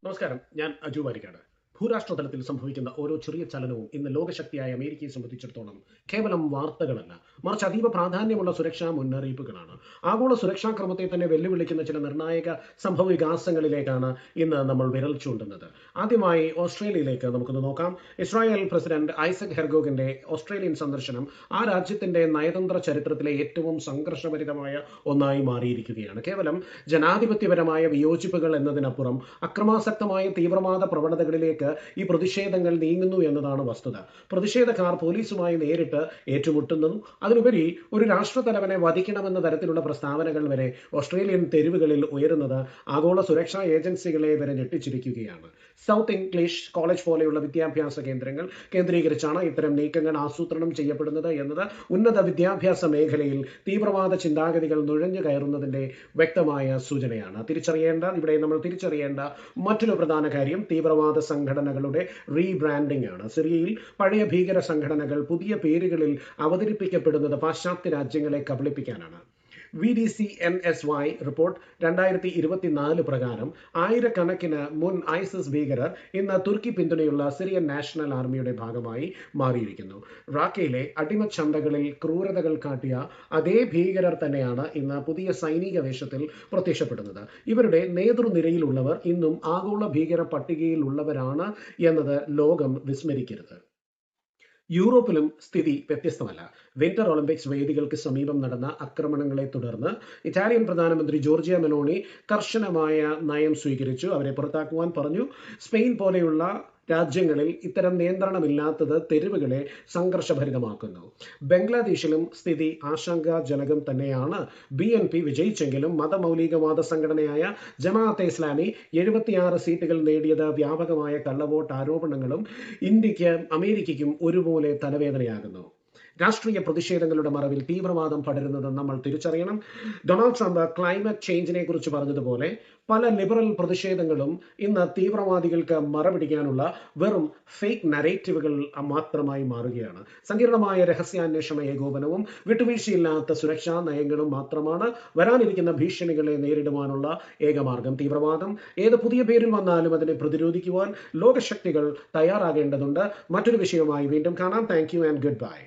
നമസ്കാരം. ഞാൻ അജു വാരിക്കാട്. ഭൂരാഷ്ട്രതലത്തിൽ സംഭവിക്കുന്ന ഓരോ ചെറിയ ചലനവും ഇന്ന് ലോകശക്തിയായ അമേരിക്കയെ സംബന്ധിച്ചിടത്തോളം കേവലം വാർത്തകളല്ല, മറിച്ച് അതീവ പ്രാധാന്യമുള്ള സുരക്ഷാ മുന്നറിയിപ്പുകളാണ്. ആഗോള സുരക്ഷാ ക്രമത്തെ തന്നെ വെല്ലുവിളിക്കുന്ന ചില നിർണായക സംഭവ വികാസങ്ങളിലേക്കാണ് ഇന്ന് നമ്മൾ വിരൽ ചൂണ്ടുന്നത്. ആദ്യമായി ഓസ്ട്രേലിയയിലേക്ക് നമുക്കൊന്ന് നോക്കാം. ഇസ്രായേൽ പ്രസിഡന്റ് ഐസക് ഹെർഗോഗിന്റെ ഓസ്ട്രേലിയൻ സന്ദർശനം ആ രാജ്യത്തിന്റെ നയതന്ത്ര ചരിത്രത്തിലെ ഏറ്റവും സംഘർഷഭരിതമായ ഒന്നായി മാറിയിരിക്കുകയാണ്. കേവലം ജനാധിപത്യപരമായ വിയോജിപ്പുകൾ എന്നതിനപ്പുറം അക്രമാസക്തമായ തീവ്രവാദ പ്രവണതകളിലേക്ക് ഈ പ്രതിഷേധങ്ങൾ നീങ്ങുന്നു എന്നതാണ് വസ്തുത. പ്രതിഷേധക്കാർ പോലീസുമായി നേരിട്ട് ഏറ്റുമുട്ടുന്നതും അതിനുപരി ഒരു രാഷ്ട്രത്തലവനെ വധിക്കണമെന്ന തരത്തിലുള്ള പ്രസ്താവനകൾ വരെ ഓസ്ട്രേലിയൻ തെരുവുകളിൽ ഉയരുന്നത് ആഗോള സുരക്ഷാ ഏജൻസികളെ വരെ ഞെട്ടിച്ചിരിക്കുകയാണ്. സൗത്ത് ഇംഗ്ലീഷ് കോളേജ് പോലെയുള്ള വിദ്യാഭ്യാസ കേന്ദ്രങ്ങൾ കേന്ദ്രീകരിച്ചാണ് ഇത്തരം നീക്കങ്ങൾ ആസൂത്രണം ചെയ്യപ്പെടുന്നത് എന്നത് ഉന്നത വിദ്യാഭ്യാസ മേഖലയിൽ തീവ്രവാദ ചിന്താഗതികൾ നുഴഞ്ഞു കയറുന്നതിന്റെ വ്യക്തമായ സൂചനയാണ്. ഇവിടെ നമ്മൾ തിരിച്ചറിയേണ്ട മറ്റൊരു പ്രധാന കാര്യം തീവ്രവാദ സംഘടനകളുടെ റീബ്രാൻഡിംഗ് ആണ്. സിറിയയിൽ പഴയ ഭീകര സംഘടനകൾ പുതിയ പേരുകളിൽ അവതരിപ്പിക്കപ്പെടുന്നത് പാശ്ചാത്യ രാജ്യങ്ങളെ കബളിപ്പിക്കാനാണ്. VDCNSY റിപ്പോർട്ട് 2024 പ്രകാരം ആയിരക്കണക്കിന് മുൻ ഐസിസ് ഭീകരർ ഇന്ന് തുർക്കി പിന്തുണയുള്ള സിറിയൻ നാഷണൽ ആർമിയുടെ ഭാഗമായി മാറിയിരിക്കുന്നു. റാക്കയിലെ അടിമച്ചന്തകളിൽ ക്രൂരതകൾ കാട്ടിയ അതേ ഭീകരർ തന്നെയാണ് ഇന്ന് പുതിയ സൈനിക വേഷത്തിൽ പ്രത്യക്ഷപ്പെടുന്നത്. ഇവരുടെ നേതൃനിരയിലുള്ളവർ ഇന്നും ആഗോള ഭീകര പട്ടികയിൽ ഉള്ളവരാണ് എന്നത് ലോകം വിസ്മരിക്കരുത്. യൂറോപ്പിലും സ്ഥിതി വ്യത്യസ്തമല്ല. വിന്റർ ഒളിമ്പിക്സ് വേദികൾക്ക് സമീപം നടന്ന ആക്രമണങ്ങളെ തുടർന്ന് ഇറ്റാലിയൻ പ്രധാനമന്ത്രി ജോർജിയ മെലോണി കർശനമായ നയം സ്വീകരിച്ചു. അവരെ പുറത്താക്കുവാൻ പറഞ്ഞു. സ്പെയിൻ പോലെയുള്ള രാജ്യങ്ങളിൽ ഇത്തരം നിയന്ത്രണമില്ലാത്തത് തെരുവുകളെ സംഘർഷഭരിതമാക്കുന്നു. ബംഗ്ലാദേശിലും സ്ഥിതി ആശങ്കാജനകം തന്നെയാണ്. BNP വിജയിച്ചെങ്കിലും മതമൗലികവാദ സംഘടനയായ ജമാഅത്തെ ഇസ്ലാമി 76 സീറ്റുകൾ നേടിയത് വ്യാപകമായ കള്ളവോട്ട് ആരോപണങ്ങളും അമേരിക്കയ്ക്കും ഒരുപോലെ തലവേദനയാകുന്നു. രാഷ്ട്രീയ പ്രതിഷേധങ്ങളുടെ മറവിൽ തീവ്രവാദം പടരുന്നത് നമ്മൾ തിരിച്ചറിയണം. ഡൊണാൾഡ് ട്രംപ് ക്ലൈമറ്റ് ചേഞ്ചിനെ കുറിച്ച് പറഞ്ഞതുപോലെ പല ലിബറൽ പ്രതിഷേധങ്ങളും ഇന്ന് തീവ്രവാദികൾക്ക് മറപിടിക്കാനുള്ള വെറും ഫേക്ക് നരേറ്റീവുകൾ മാത്രമായി മാറുകയാണ്. സങ്കീർണമായ രഹസ്യാന്വേഷണ ഏകോപനവും വിട്ടുവീഴ്ചയില്ലാത്ത സുരക്ഷാ നയങ്ങളും മാത്രമാണ് വരാനിരിക്കുന്ന ഭീഷണികളെ നേരിടുവാനുള്ള ഏകമാർഗം. തീവ്രവാദം ഏത് പുതിയ പേരിൽ വന്നാലും അതിനെ പ്രതിരോധിക്കുവാൻ ലോകശക്തികൾ തയ്യാറാകേണ്ടതുണ്ട്. മറ്റൊരു വിഷയവുമായി വീണ്ടും കാണാം. Thank you and good bye.